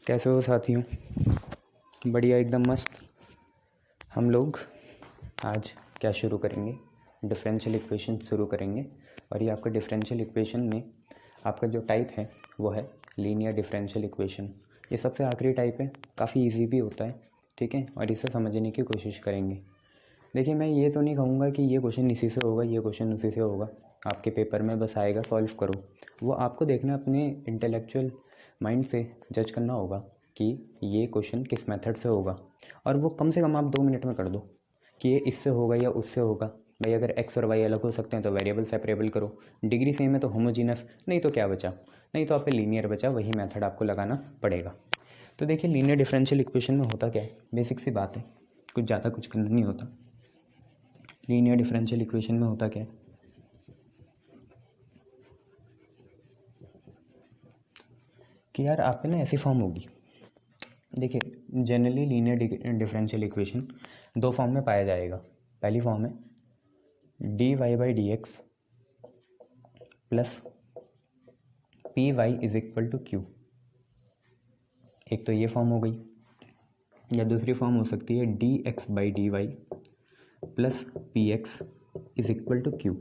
कैसे हो साथियों? बढ़िया, एकदम मस्त। हम लोग आज क्या शुरू करेंगे? डिफरेंशियल इक्वेशन शुरू करेंगे। और ये आपका डिफरेंशियल इक्वेशन में आपका जो टाइप है वो है लीनियर डिफरेंशियल इक्वेशन। ये सबसे आखिरी टाइप है, काफ़ी इजी भी होता है, ठीक है। और इसे समझने की कोशिश करेंगे। देखिए, मैं ये तो नहीं कहूँगा कि ये क्वेश्चन इसी से होगा, ये क्वेश्चन उसी से होगा। आपके पेपर में बस आएगा, सॉल्व करो। वो आपको देखना, अपने इंटेलेक्चुअल माइंड से जज करना होगा कि ये क्वेश्चन किस मेथड से होगा। और वो कम से कम आप 2 मिनट में कर दो कि ये इससे होगा या उससे होगा। भाई, अगर एक्स और वाई अलग हो सकते हैं तो वेरिएबल सेपरेबल करो, डिग्री सेम है तो होमोजीनस, नहीं तो क्या बचा? नहीं तो आप पे लीनियर बचा। वही मेथड आपको लगाना पड़ेगा। तो देखिए, लीनियर डिफरेंशियल इक्वेशन में होता क्या है? बेसिक सी बात है, कुछ ज़्यादा कुछ करना नहीं होता। लीनियर डिफरेंशियल इक्वेशन में होता क्या है कि यार आप पे ना ऐसी फॉर्म होगी। देखिए, generally linear differential equation 2 form में पाया जाएगा। पहली फॉर्म है dy/dx plus py is equal to q। एक तो ये फॉर्म हो गई, या दूसरी फॉर्म हो सकती है dx/dy plus px is equal to q।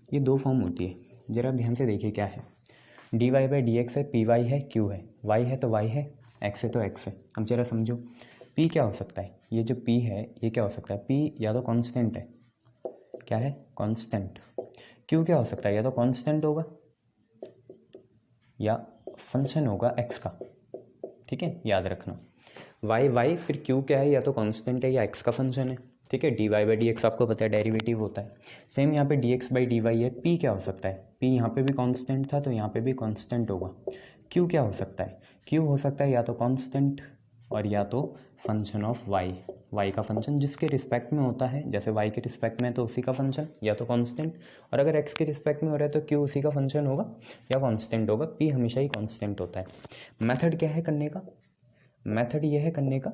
ये 2 फॉर्म होती है। ज़रा आप ध्यान से देखिए क्या है। dy/dx है, py है, q है, y है तो y है, x है तो x है। अब ज़रा समझो, p क्या हो सकता है? ये जो p है ये क्या हो सकता है? p या तो कांस्टेंट है, क्या है? कांस्टेंट। q क्या हो सकता है? या तो कांस्टेंट होगा या फंक्शन होगा x का, ठीक है, याद रखना। y फिर q क्या है? या तो कांस्टेंट है या x का फंक्शन है, ठीक है। dy/dx आपको पता है डेरिवेटिव होता है। सेम यहाँ पे dx/dy है। p क्या हो सकता है? p यहाँ पे भी कांस्टेंट था तो यहाँ पे भी कांस्टेंट होगा। q क्या हो सकता है? q हो सकता है या तो कांस्टेंट और या तो फंक्शन ऑफ y का फंक्शन जिसके रिस्पेक्ट में होता है। जैसे y के रिस्पेक्ट में तो उसी का फंक्शन या तो कांस्टेंट, और अगर x के रिस्पेक्ट में हो रहा है तो q उसी का फंक्शन होगा या कांस्टेंट होगा। p हमेशा ही कांस्टेंट होता है। मेथड क्या है करने का? मेथड यह है करने का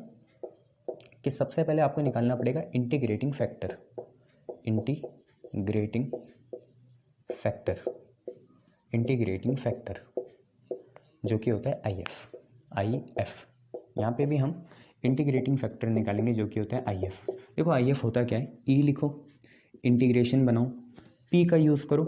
कि सबसे पहले आपको निकालना पड़ेगा इंटीग्रेटिंग फैक्टर। इंटीग्रेटिंग फैक्टर जो कि होता है IF। यहाँ पे भी हम इंटीग्रेटिंग फैक्टर निकालेंगे जो कि होता है IF। देखो, IF होता क्या है? E लिखो, इंटीग्रेशन बनाओ, P का यूज़ करो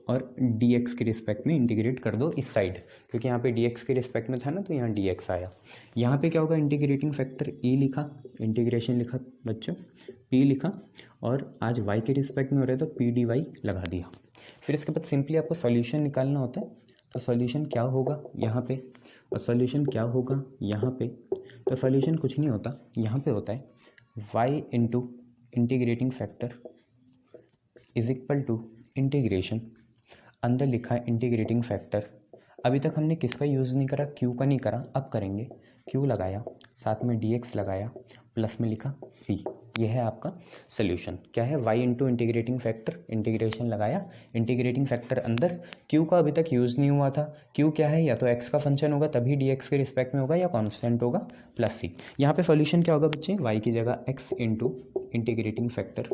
और dx के रिस्पेक्ट में इंटीग्रेट कर दो इस साइड, क्योंकि यहाँ पे dx के रिस्पेक्ट में था ना तो यहाँ dx आया। यहाँ पे क्या होगा? इंटीग्रेटिंग फैक्टर E लिखा, इंटीग्रेशन लिखा बच्चों, P लिखा, और आज y के रिस्पेक्ट में हो रहा है तो p dy लगा दिया। फिर इसके बाद सिंपली आपको सॉल्यूशन निकालना होता है। तो सॉल्यूशन क्या होगा यहाँ पे, और सॉल्यूशन क्या होगा यहाँ पे? तो सॉल्यूशन कुछ नहीं होता, यहाँ पे होता है y into integrating factor is equal to integration, अंदर लिखा है इंटीग्रेटिंग फैक्टर। अभी तक हमने किसका यूज़ नहीं करा? क्यू का नहीं करा, अब करेंगे। क्यू लगाया, साथ में dx लगाया, प्लस में लिखा c। यह है आपका सोल्यूशन। क्या है? y into integrating factor, integration लगाया, इंटीग्रेटिंग फैक्टर अंदर। क्यू का अभी तक यूज़ नहीं हुआ था। क्यू क्या है? या तो x का फंक्शन होगा तभी dx के रिस्पेक्ट में होगा, या कॉन्स्टेंट होगा, प्लस c। यहाँ पे सॉल्यूशन क्या होगा बच्चे? y की जगह x into integrating factor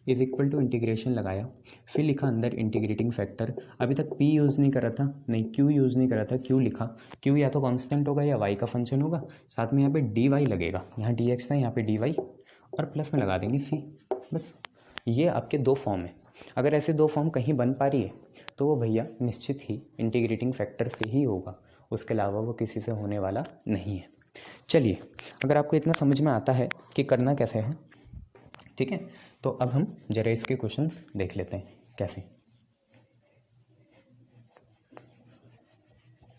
is equal to integration लगाया, फिर लिखा अंदर इंटीग्रेटिंग फैक्टर। अभी तक p यूज़ नहीं करा था, नहीं q यूज़ नहीं करा था, q लिखा। q या तो कांस्टेंट होगा या y का फंक्शन होगा, साथ में यहाँ पे dy लगेगा। यहाँ dx था, यहाँ पे dy, और प्लस में लगा देंगे c। बस, ये आपके 2 फॉर्म है। अगर ऐसे 2 फॉर्म कहीं बन पा रही है तो वो भैया निश्चित ही इंटीग्रेटिंग फैक्टर से ही होगा, उसके अलावा वो किसी से होने वाला नहीं है। चलिए, अगर आपको इतना समझ में आता है कि करना कैसे है, ठीक है, तो अब हम जरा इसके क्वेश्चंस देख लेते हैं कैसे।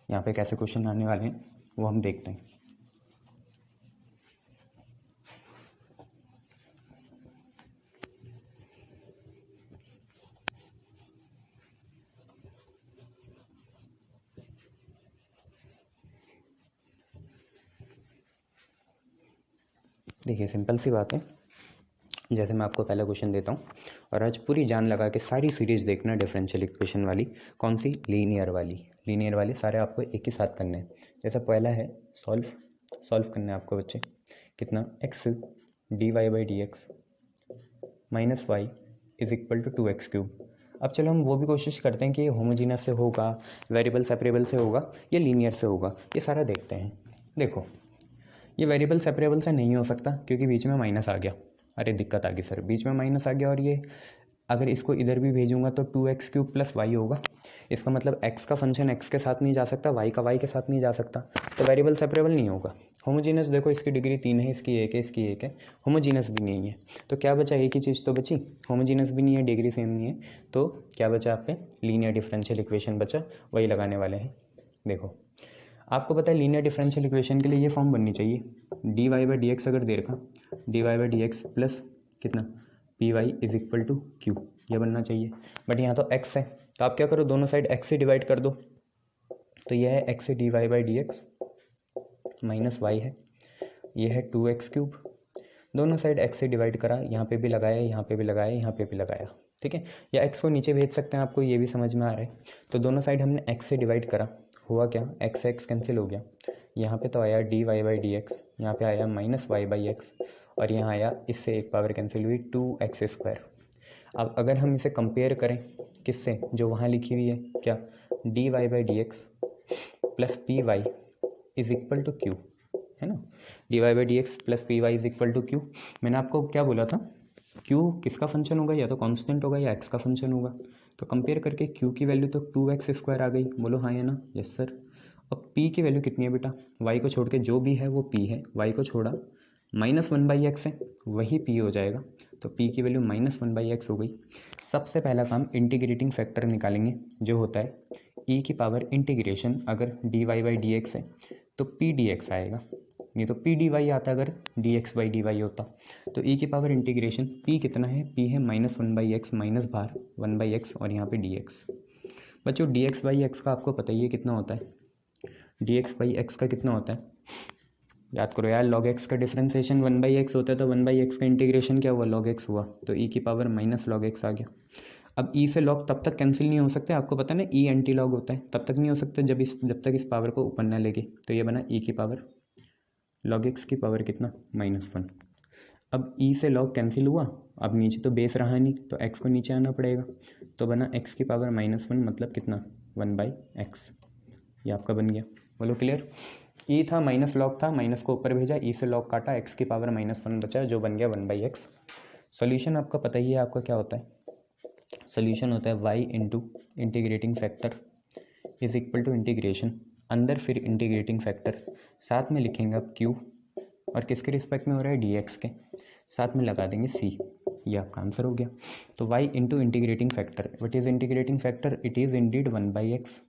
यहाँ पे कैसे क्वेश्चन आने वाले हैं वो हम देखते हैं। देखिए, सिंपल सी बात है। जैसे मैं आपको पहला क्वेश्चन देता हूँ और आज पूरी जान लगा के सारी सीरीज देखना डिफरेंशियल इक्वेशन वाली। कौन सी? लीनियर वाली सारे आपको एक ही साथ करने हैं। जैसा पहला है सॉल्व करना है आपको बच्चे। कितना? x dy/dx minus y is equal to 2x³। अब चलो हम वो भी कोशिश करते हैं कि ये होमोजीनस से होगा, वेरिएबल सेपरेबल से होगा, या लीनियर से होगा, ये सारा देखते हैं। देखो ये वेरिएबल सेपरेबल से नहीं हो सकता क्योंकि बीच में माइनस आ गया। अरे दिक्कत आ गई सर, बीच में माइनस आ गया और ये अगर इसको इधर भी भेजूंगा तो 2x³ + y होगा। इसका मतलब x का फंक्शन x के साथ नहीं जा सकता, y का y के साथ नहीं जा सकता, तो वेरिएबल सेपरेबल नहीं होगा। होमोजीनस देखो इसकी डिग्री 3 है, इसकी 1 है, इसकी 1 है, होमोजीनस भी नहीं है। तो क्या बचा, एक ही चीज़ तो बची, होमोजीनस भी नहीं है, डिग्री सेम नहीं है, तो क्या बचा आप पे, लीनियर डिफरेंशियल इक्वेशन बचा, वही लगाने वाले हैं। देखो आपको पता है लीनियर डिफरेंशियल इक्वेशन के लिए ये फॉर्म बननी चाहिए, dy/dx अगर दे रखा, dy/dx प्लस कितना py = q, ये बनना चाहिए। बट यहाँ तो x है, तो आप क्या करो, दोनों साइड x से डिवाइड कर दो, तो यह है x से dy/dx माइनस y है, ये है 2x³, दोनों साइड x से डिवाइड करा, यहाँ पे भी लगाया, यहाँ पे भी लगाया, यहाँ पे भी लगाया, ठीक है। या x को नीचे भेज सकते हैं, आपको ये भी समझ में आ रहा है। तो दोनों साइड हमने x से डिवाइड करा, हुआ क्या, x से x कैंसिल हो गया, यहाँ पे तो आया dy/dx, यहाँ पे आया -y/x, और यहाँ आया इससे एक पावर कैंसिल हुई 2x²। अब अगर हम इसे कंपेयर करें किससे, जो वहाँ लिखी हुई है, क्या, dy/dx प्लस py = q, है ना, dy/dx प्लस py = q। मैंने आपको क्या बोला था, q किसका फंक्शन होगा, या तो कांस्टेंट होगा या x का फंक्शन होगा। तो कंपेयर करके q की वैल्यू तो 2x² आ गई, बोलो हाँ या ना, यस सर। अब p की वैल्यू कितनी है बेटा, y को छोड़ के जो भी है वो p है, y को छोड़ा -1/x है, वही p हो जाएगा, तो p की वैल्यू -1/x हो गई। सबसे पहला काम इंटीग्रेटिंग फैक्टर निकालेंगे, जो होता है e की पावर इंटीग्रेशन, अगर dy/dx है तो p dx आएगा, नहीं तो p dy आता अगर dx/dy होता। तो e की पावर इंटीग्रेशन p कितना है, p है -1/x माइनस भार 1/x और यहाँ पे dx। बच्चों dx/x का आपको पता ही है कितना होता है, dx/x का कितना होता है, याद करो यार, log x का डिफ्रेंसिएशन 1/x होता है, तो 1/x का इंटीग्रेशन क्या हुआ, log x हुआ, तो e की पावर -log x आ गया। अब e से log तब तक कैंसिल नहीं हो सकते, आपको पता ना e एंटी लॉग होता है, तब तक नहीं हो सकते जब तक इस पावर को ऊपर ना लेके, तो ये बना e की पावर log x की पावर कितना, -1। अब e से log कैंसिल हुआ, अब नीचे तो बेस रहा नहीं, तो x को नीचे आना पड़ेगा, तो बना x की पावर -1, मतलब कितना, 1/x, ये आपका बन गया। बोलो क्लियर, e था, log था, माइनस को ऊपर भेजा, e से log काटा, x की पावर -1 बचा, जो बन गया 1/x। सॉल्यूशन आपका पता ही है, आपका क्या होता है, सॉल्यूशन होता है y into integrating factor = integration, अंदर फिर इंटीग्रेटिंग फैक्टर, साथ में लिखेंगे अब q, और किसके रिस्पेक्ट में हो रहा है, dx के, साथ में लगा देंगे c, ये आपका आंसर हो गया। तो y into integrating factor, what is integrating factor, it is Indeed 1/x।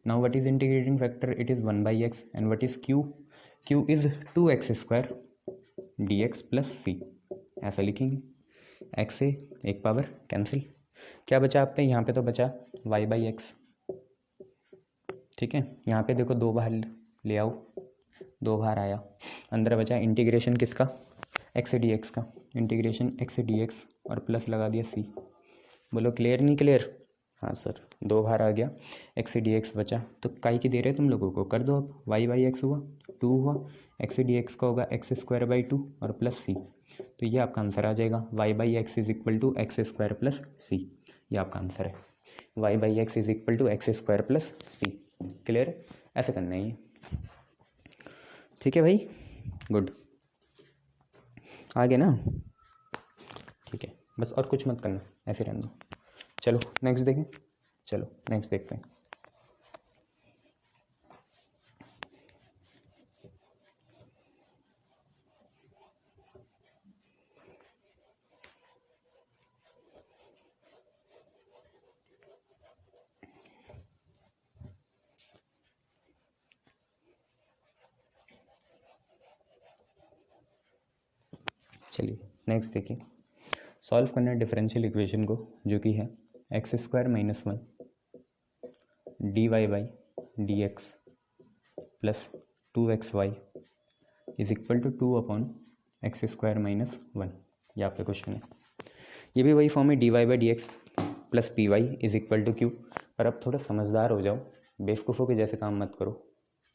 Now what is integrating factor, it is 1/x, and what is q, q is 2x² dx plus c, ऐसा लिखेंगे, x से एक power cancel, क्या बचा आप पे, यहाँ पे तो बचा y/x, ठीक है। यहाँ पे देखो 2 बाहर ले आओ, 2 बाहर आया, अंदर बचा इंटीग्रेशन किसका, x से dx का, इंटीग्रेशन x से dx और प्लस लगा दिया c। बोलो क्लियर नहीं क्लियर, हाँ सर, 2 बाहर आ गया, x से dx बचा, तो काई की दे रहे तुम लोगों को, कर दो अब, y/x हुआ 2 हुआ, x से dx का होगा x² और प्लस c, तो ये आपका आंसर आ जाएगा, y/x = x² प्लस c, ये आपका आंसर है, y/x = x² plus c। Clear, ऐसे करना है ये, ठीक है भाई, गुड, आगे ना, ठीक है, बस और कुछ मत करना, ऐसे रहने दो। चलो नेक्स्ट देखें, चलो नेक्स्ट देखते हैं। चलिए नेक्स्ट देखिए, सॉल्व करना है डिफरेंशियल इक्वेशन को, जो कि है x² - 1 dy/dx plus 2xy = 2/x² - 1, ये आपका क्वेश्चन है। ये भी वही फॉर्म है, dy/dx प्लस py = q, पर अब थोड़ा समझदार हो जाओ, बेवकूफ़ों के जैसे काम मत करो।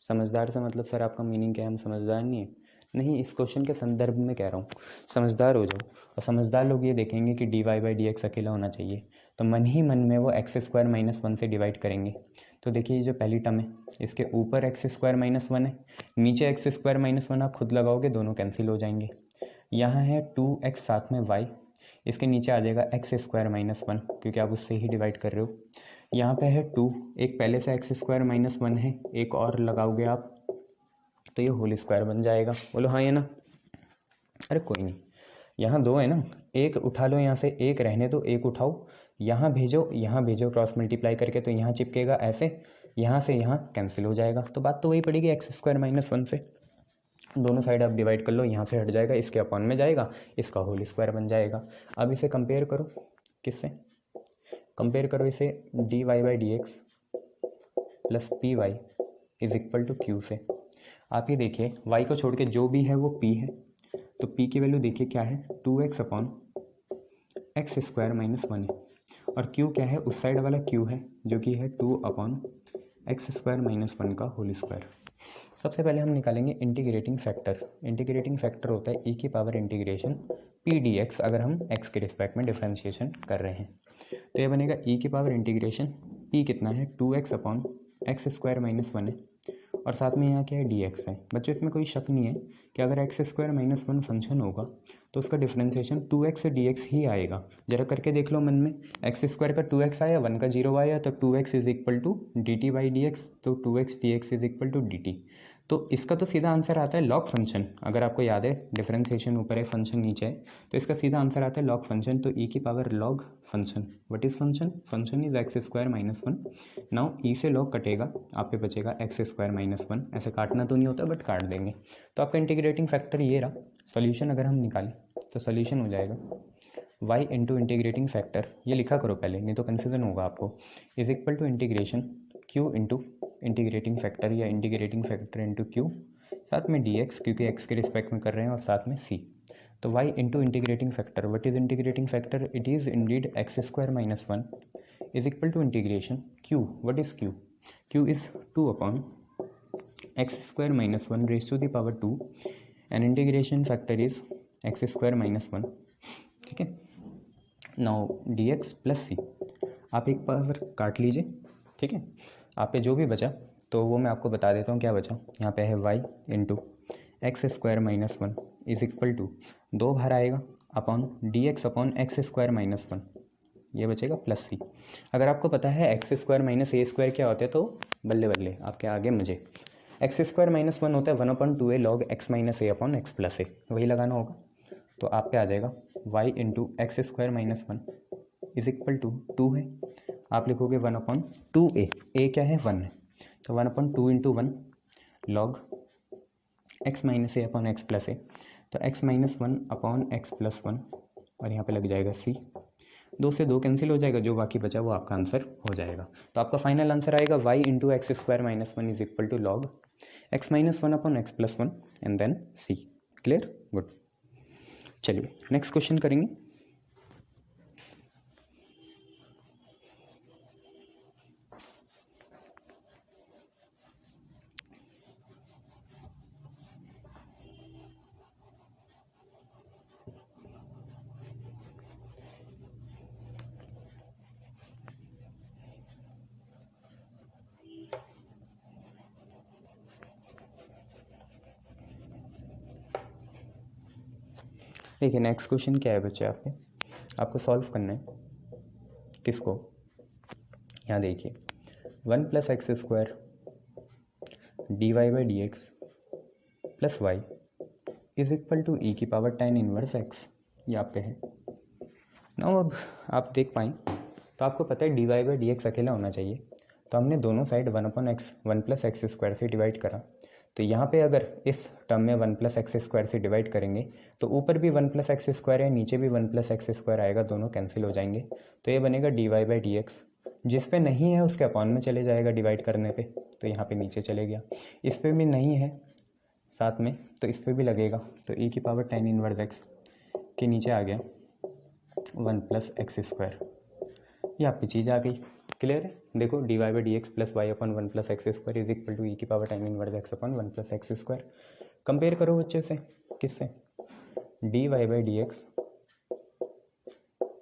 समझदार से मतलब सर आपका मीनिंग क्या है, हम समझदार नहीं है, नहीं, इस क्वेश्चन के संदर्भ में कह रहा हूँ, समझदार हो जाओ। और समझदार लोग ये देखेंगे कि d y by d x अकेला होना चाहिए, तो मन ही मन में वो एक्स स्क्वायर माइनस वन से डिवाइड करेंगे। तो देखिए ये जो पहली टर्म है, इसके ऊपर एक्स स्क्वायर माइनस वन है, नीचे एक्स स्क्वायर माइनस वन आप खुद लगाओगे, दोनों कैंसिल हो जाएंगे। यहाँ है 2x साथ में y, इसके नीचे आ जाएगा एक्स स्क्वायर माइनस वन, क्योंकि आप उससे ही डिवाइड कर रहे हो। यहाँ पे है 2, एक पहले से एक्स स्क्वायर माइनस वन है, एक और लगाओगे आप तो ये होल स्क्वायर बन जाएगा। बोलो हाँ या ना? अरे कोई नहीं, यहाँ 2 है ना, एक उठा लो यहाँ से, एक रहने दो, एक उठाओ, यहाँ भेजो क्रॉस मल्टीप्लाई करके, तो यहाँ चिपकेगा ऐसे, यहाँ से यहाँ कैंसिल हो जाएगा। तो बात तो वही पड़ेगी एक्स स्क्वायर माइनस वन से। दोनों साइड आप डिवाइड कर लो, यहाँ से हट जाएगा, इसके अपॉन में जाएगा, इसका होल स्क्वायर बन जाएगा। अब इसे कंपेयर करो, किससे कंपेयर करो? इसे d y by d x plus p y is equal to q से। आप ये देखिए, y को छोड़ के जो भी है वो p है, तो p की वैल्यू देखिए क्या है, 2x upon x square minus one है, और q क्या है, उस साइड वाला q है जो कि है 2 upon x square minus one का होल स्क्वायर। सबसे पहले हम निकालेंगे इंटीग्रेटिंग फैक्टर। इंटीग्रेटिंग फैक्टर होता है e की पावर इंटीग्रेशन p dx, अगर हम x के रिस्पेक्ट में डिफ्रेंशिएशन कर रहे हैं। तो ये बनेगा e की पावर इंटीग्रेशन p कितना है, 2x upon x square minus one है, और साथ में यहाँ क्या है, dx है। बच्चों इसमें कोई शक नहीं है कि अगर x square minus one function होगा तो उसका डिफ्रेंशिएशन 2x से dx ही आएगा। जरा करके देख लो मन में, एक्स स्क्वायर का 2x आया, 1 का 0 आया, तो 2x is equal to d t by d x, तो 2x dx is equal to dt। तो इसका तो सीधा आंसर आता है लॉग फंक्शन। अगर आपको याद है डिफरेंशिएशन ऊपर है, फंक्शन नीचे है, तो इसका सीधा आंसर आता है लॉग फंक्शन। तो e की power log function, what is function? Function is x square minus one. Now e से लॉग कटेगा, आप पे बचेगा एक्स स्क्वायर माइनस वन। ऐसे काटना तो नहीं होता बट काट देंगे। तो आपका इंटीग्रेटिंग फैक्टर ये रहा। सोल्यूशन अगर हम निकालें तो सोल्यूशन हो जाएगा y इंटू इंटीग्रेटिंग फैक्टर, ये लिखा करो पहले नहीं तो कन्फ्यूजन होगा आपको, is equal to integration q into integrating factor या इंटीग्रेटिंग फैक्टर इंटू क्यू, साथ में dx क्योंकि x के रिस्पेक्ट में कर रहे हैं, और साथ में c। तो y into integrating factor, what is integrating factor? It is indeed x square minus one is equal to integration q, what is q? q is 2 upon x square minus one raise to the power 2 and integration factor is x square minus one. ठीक है, now dx plus c, आप एक power काट लीजिए। ठीक है, आप पे जो भी बचा तो वो मैं आपको बता देता हूँ क्या बचा। यहाँ पे है y into x square minus one is equal to 2 बाहर आएगा upon dx upon x square minus one, ये बचेगा प्लस c। अगर आपको पता है x square minus a square क्या होता है तो बल्ले बल्ले आपके आगे मुझे। एक्स स्क्वायर माइनस वन होता है 1 upon 2a log x minus a upon x plus a, वही लगाना होगा। तो आप पे आ जाएगा y into x square minus one is equal to 2 है, आप लिखोगे 1 अपॉन 2a, a क्या है 1 है, तो 1 upon 2 into one log x minus a upon x plus a, तो x minus one upon x plus one, और यहाँ पे लग जाएगा c। 2 से 2 कैंसिल हो जाएगा, जो बाकी बचा वो आपका आंसर हो जाएगा। तो आपका फाइनल आंसर आएगा y into x square minus one is equal to log x minus one upon x plus one and then c। Clear? Good. चलिए नेक्स्ट क्वेश्चन करेंगे। देखिए नेक्स्ट क्वेश्चन क्या है बच्चे, आपको सॉल्व करना है किसको? यहाँ देखिए 1 plus x square d y by d x plus y is equal to e की पावर टेन इनवर्स एक्स, ये आप पे है ना। अब आप देख पाएँ तो आपको पता है d y by d x अकेला होना चाहिए, तो हमने दोनों side 1 upon x 1 plus x square से डिवाइड करा। तो यहाँ पे अगर इस टर्म में 1 प्लस एक्स स्क्वायर से डिवाइड करेंगे तो ऊपर भी 1 प्लस एक्स स्क्वायर है, नीचे भी 1 प्लस एक्स स्क्वायर आएगा, दोनों कैंसिल हो जाएंगे। तो ये बनेगा d y by d x, जिस पे नहीं है उसके अपॉन में चले जाएगा डिवाइड करने पे, तो यहाँ पे नीचे चले गया। इस पे भी नहीं है साथ में तो इस पे भी लगेगा, तो e की पावर टेन इनवर्स एक्स के नीचे आ गया 1 प्लस एक्स स्क्वायर, ये आपकी चीज़ आ गई। क्लियर है? देखो d y by d x plus y upon 1 plus x square is equal to e की power ten inverse x upon 1 plus x square. Compare करो बच्चे से, किससे, d y by d x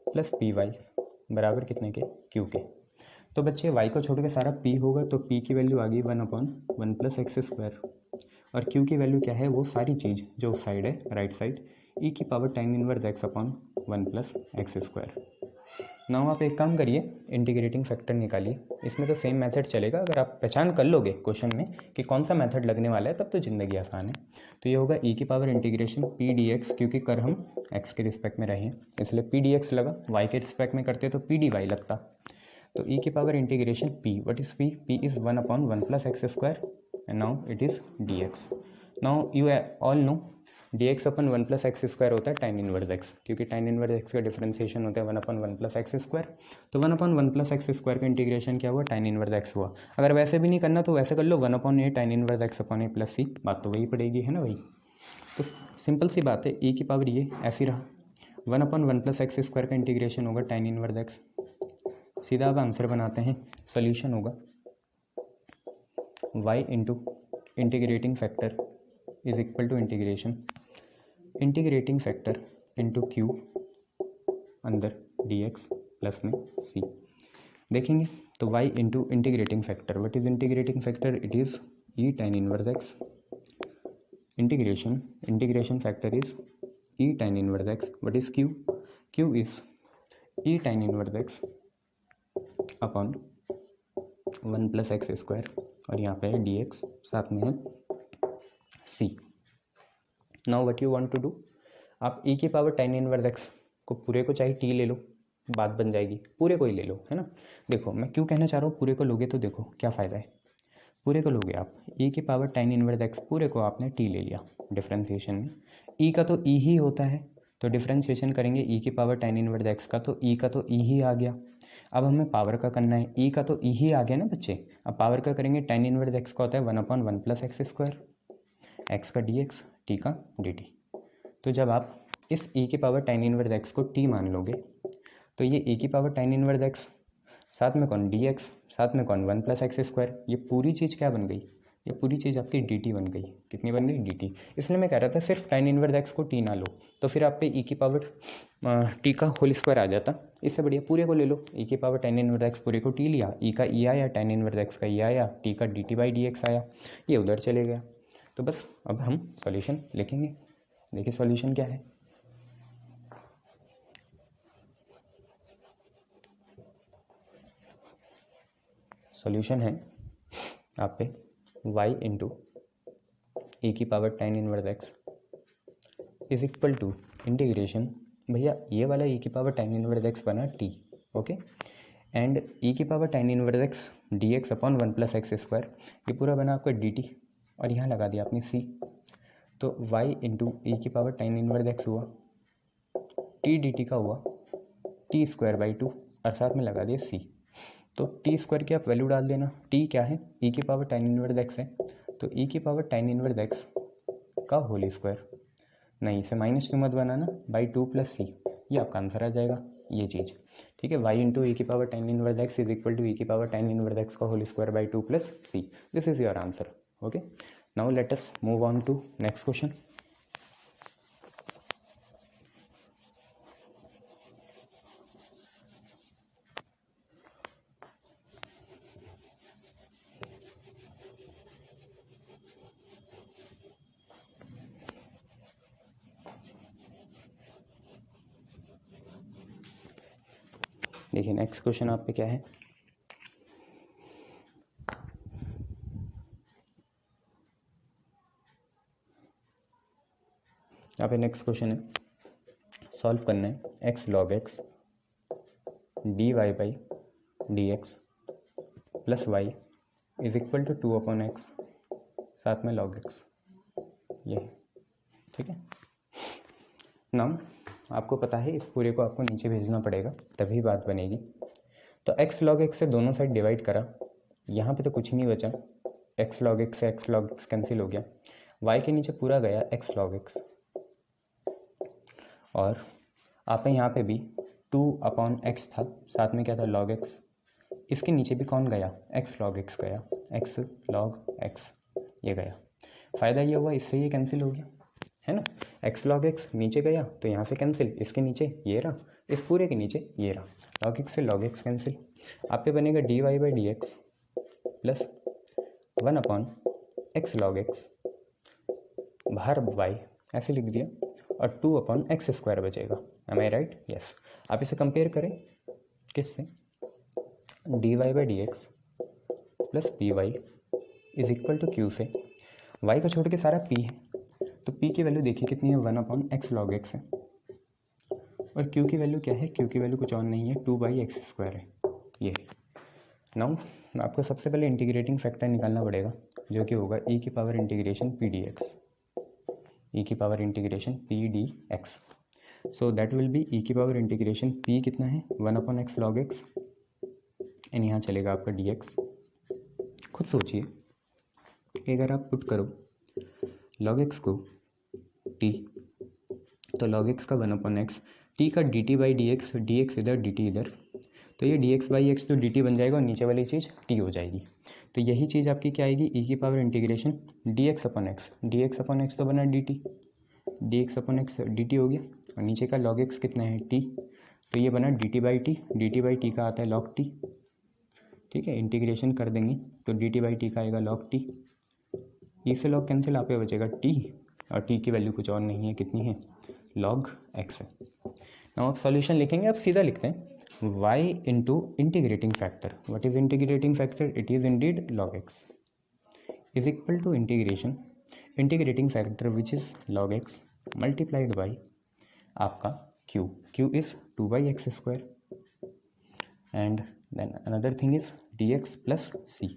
plus p y बराबर कितने के, Q के। तो बच्चे y को छोड़ के सारा p होगा, तो p की वैल्यू आ गई 1/1 प्लस एक्स स्क्वायर, और q की वैल्यू क्या है, वो सारी चीज़ जो उस साइड है, राइट साइड, e की power tan inverse x upon 1 plus x square. Now आप एक काम करिए, इंटीग्रेटिंग फैक्टर निकालिए। इसमें तो सेम मेथड चलेगा, अगर आप पहचान कर लोगे क्वेश्चन में कि कौन सा मेथड लगने वाला है, तब तो ज़िंदगी आसान है। तो ये होगा e की पावर इंटीग्रेशन p dx, क्योंकि कर हम x के रिस्पेक्ट में रहे हैं इसलिए p dx लगा, y के रिस्पेक्ट में करते तो p dy लगता। तो e की power integration p, what is p, p is 1/1 plus x square and now it is dx। Now you all know dx upon 1 plus x square होता है tan इनवर्स x, क्योंकि tan inverse x का differentiation होता है 1/1 plus x square. तो 1/1 plus x square का integration क्या हुआ, tan इनवर्स x हुआ। अगर वैसे भी नहीं करना तो वैसे कर लो, 1/a tan inverse x upon a plus c, बात तो वही पड़ेगी, है ना भाई। तो सिंपल सी बात है, e की पावर ये ऐसी रहा, 1/1 प्लस एक्स स्क्वायर का इंटीग्रेशन होगा tan इनवर्स x। सीधा अब आंसर बनाते हैं, सॉल्यूशन होगा y into integrating factor is equal to integrating factor into q अंदर dx प्लस में c। देखेंगे तो y into integrating factor, what is integrating factor, it is e tan inverse x, integration factor is e tan inverse x, what is q is e tan inverse x upon 1 plus x square, और यहाँ पे है dx, साथ में है c। Now what you want to do, आप e की power tan inverse x को पूरे को चाहे t ले लो, बात बन जाएगी, पूरे को ही ले लो, है ना। देखो मैं क्यों कहना चाह रहा हूँ पूरे को लोगे तो देखो क्या फ़ायदा है, पूरे को लोगे आप, e की पावर tan इनवर्स x पूरे को आपने t ले लिया डिफ्रेंशिएशन में, e का तो e ही होता है, तो डिफ्रेंशिएशन करेंगे e की पावर tan इनवर्स x का, तो e का तो e ही आ गया। अब हमें पावर का करना है, e का तो e ही आ गया ना बच्चे, अब पावर का करेंगे, tan इनवर्स x का होता है 1/1 प्लस एक्स स्क्वायर, x का dx, t का dt। तो जब आप इस e की पावर tan इनवर्स x को t मान लोगे, तो ये e की पावर tan इनवर्स x साथ में कौन dx, साथ में कौन 1 प्लस एक्स स्क्वायर, ये पूरी चीज़ क्या बन गई, ये पूरी चीज़ आपकी dt बन गई। कितनी बन गई, dt। इसलिए मैं कह रहा था सिर्फ tan इनवर्स x को t ना लो, तो फिर आप पे e की पावर t का होल स्क्वायर आ जाता। इससे बढ़िया पूरे को ले लो, e की पावर tan इनवर्स x पूरे को t लिया, e का e आया, tan इनवर्स x का e आया, t का dt बाई dx आया, ये उधर चले गया। तो बस अब हम सॉल्यूशन लिखेंगे। देखिए सॉल्यूशन क्या है, सॉल्यूशन है आप पे y इंटू e की power tan inverse x is equal to integration, भैया ये वाला e की पावर tan इनवर्स x बना t, ओके, एंड e की power tan inverse x dx upon 1 plus x square, ये पूरा बना आपका dt, और यहाँ लगा दिया आपने c। तो y इंटू e की पावर tan इनवर्स x हुआ, t dt का हुआ t स्क्वायर बाई 2, और साथ में लगा दिया c। तो टी स्क्वायर की आप वैल्यू डाल देना, टी क्या है, e की पावर tan इनवर्स x है, तो e की पावर tan इनवर्स x का होल स्क्वायर, नहीं इसे माइनस क्यों मत बनाना, बाई 2 प्लस सी, ये आपका आंसर आ जाएगा ये चीज़, ठीक है। y इंटू e की power tan inverse x is equal to e की पावर tan इनवर्स x का whole square by 2 plus c, this is your answer, okay. Now let us move on to next question. देखिए next question आप पे क्या है, यहाँ पे next question है, सॉल्व करना है x log x dy by d x plus y is equal to 2/x, साथ में log x, ये ठीक है। नाउ आपको पता है इस पूरे को आपको नीचे भेजना पड़ेगा तभी बात बनेगी। तो x log x से दोनों साइड डिवाइड करा, यहाँ पे तो कुछ नहीं बचा, x log x से x log x कैंसिल हो गया, y के नीचे पूरा गया x log x, और आप यहाँ पे भी 2/x था, साथ में क्या था log x, इसके नीचे भी कौन गया, x log x गया, x log x ये गया। फ़ायदा ये हुआ, इससे ये कैंसिल हो गया, है ना। एक्स लॉग एक्स नीचे गया तो यहाँ से कैंसिल, इसके नीचे ये रहा, इस पूरे के नीचे ये रहा, लॉग एक्स से लॉग एक्स कैंसिल। आप पे बनेगा dy by d x plus 1 upon x log x बाहर y ऐसे लिख दिया, और 2 अपॉन एक्स स्क्वायर बचेगा। Am I right? यस। आप इसे कंपेयर करें किससे, dy by d x plus p y is equal to q से। y को छोड़ के सारा p है, तो p की वैल्यू देखिए कितनी है, 1 अपॉन एक्स लॉग एक्स है, और q की वैल्यू क्या है, q की वैल्यू कुछ और नहीं है, 2 बाई एक्स स्क्वायर है ये। नाउ आपको सबसे पहले इंटीग्रेटिंग फैक्टर निकालना पड़ेगा, जो कि होगा e की power integration p d x, e की power integration p d x. So that will be e की पावर इंटीग्रेशन p कितना है, 1 upon x log x, and यहाँ चलेगा आपका डी एक्स। खुद सोचिए कि अगर आप पुट करो log x को t, तो log x का 1 अपॉन एक्स, t का dt by d x, D x इधर dt इधर, तो ये dx बाई एक्स तो dt बन जाएगा और नीचे वाली चीज़ t हो जाएगी। तो यही चीज़ आपकी क्या आएगी, e की power integration dx upon x, dx upon x तो बना dt, dx upon x dt हो गया, और नीचे का log x कितना है t, तो ये बना dt बाई t का आता है log t, ठीक है। इंटीग्रेशन कर देंगे तो dt बाई t का आएगा log t, ई से log कैंसिल, आप पे बचेगा t, और t की वैल्यू कुछ और नहीं है, कितनी है, log x है। नाउ आप सॉल्यूशन लिखेंगे, आप सीधा लिखते हैं y into integrating factor, what is integrating factor, it is indeed log x is equal to integration integrating factor which is log x multiplied by आपका q is 2 by x square, and then another thing is dx plus c,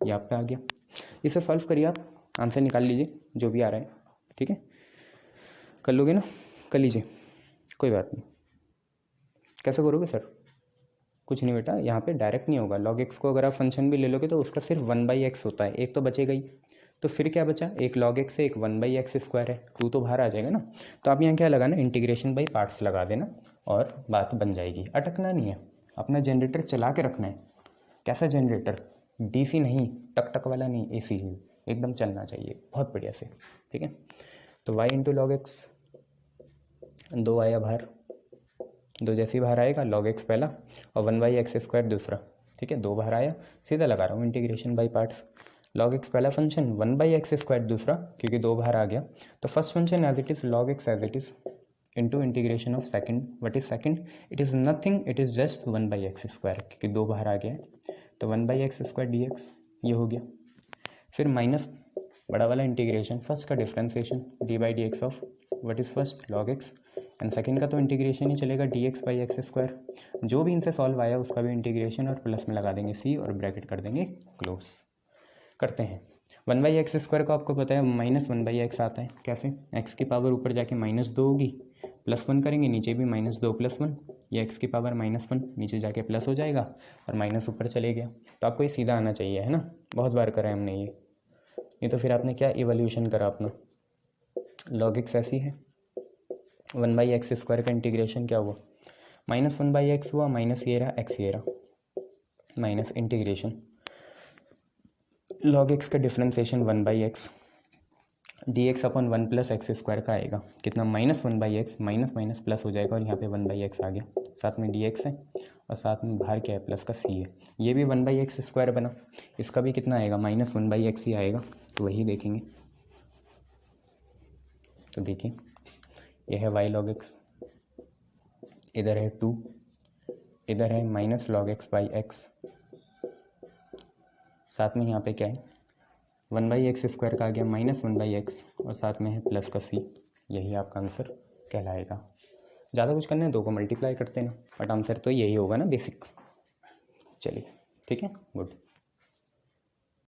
ये आप पे आ गया। इसे solve करिए, आप answer निकाल लीजिए जो भी आ रहा है, ठीक है। कर लोगे ना, कर लीजिए, कोई बात नहीं। कैसे करोगे सर, कुछ नहीं बेटा, यहाँ पे डायरेक्ट नहीं होगा। log x को अगर आप फंक्शन भी ले लोगे तो उसका सिर्फ 1 बाई एक्स होता है, एक तो बचेगा ही, तो फिर क्या बचा, एक log x से एक 1 बाई एक्स स्क्वायर है, 2 तो बाहर आ जाएगा ना। तो आप यहाँ क्या लगाना, इंटीग्रेशन बाई पार्ट्स लगा देना और बात बन जाएगी। अटकना नहीं है, अपना जनरेटर चला के रखना है। कैसा जनरेटर, डीसी नहीं, टक टक वाला नहीं, एसी ही एकदम चलना चाहिए बहुत बढ़िया से, ठीक है। तो y इंटू लॉग एक्स, 2 आया बाहर, 2 जैसे ही बाहर आएगा log x पहला और 1 बाई एक्स स्क्वायर दूसरा, ठीक है। 2 बाहर आया, सीधा लगा रहा हूँ integration by parts, log x पहला फंक्शन, 1 बाई एक्स स्क्वायर दूसरा, क्योंकि 2 बाहर आ गया, तो first function as it is log x as it is into integration of second, what is second, it is nothing, it is just 1 by x square, क्योंकि 2 बाहर आ गया, तो 1 by x square d x, ये हो गया। फिर minus बड़ा वाला इंटीग्रेशन, फर्स्ट का differentiation D by d x of what is first log x, and second का तो इंटीग्रेशन ही चलेगा D x by x square, जो भी इनसे सॉल्व आया उसका भी इंटीग्रेशन, और प्लस में लगा देंगे c और ब्रैकेट कर देंगे क्लोज। करते हैं 1 बाई एक्स स्क्वायर को आपको पता है माइनस 1 बाई एक्स आता है, कैसे, x की पावर ऊपर जाके -2 होगी, +1 करेंगे, नीचे भी -2 + 1, ये x की पावर -1 नीचे जाके प्लस हो जाएगा, और माइनस ऊपर चले गया। तो आपको ये सीधा आना चाहिए, है ना, बहुत बार करा है हमने ये तो फिर आपने क्या इवोल्यूशन करा अपना, log x ऐसी है, 1 बाई एक्स स्क्वायर का इंटीग्रेशन क्या हुआ, -1 बाई एक्स हुआ, माइनस ये रहा, x ये रहा, माइनस इंटीग्रेशन log x का differentiation 1 by x, D x upon 1 plus x square का आएगा कितना, -1 by x, minus minus plus हो जाएगा, और यहाँ पे 1 बाई एक्स आ गया, साथ में डी एक्स है, और साथ में बाहर क्या है, प्लस का c है, ये भी 1 बाई एक्स स्क्वायर बना, इसका भी कितना आएगा, -1 बाई एक्स ही आएगा, तो वही देखेंगे। तो देखिए यह है y log x, इधर है 2, इधर है minus log x by x, साथ में यहाँ पे क्या है, 1 बाई एक्स स्क्वायर का आ गया -1 बाई एक्स, और साथ में है प्लस का c, यही आपका आंसर कहलाएगा। ज़्यादा कुछ करना है, 2 को मल्टीप्लाई करते ना, बट आंसर तो यही होगा ना बेसिक। चलिए ठीक है, गुड।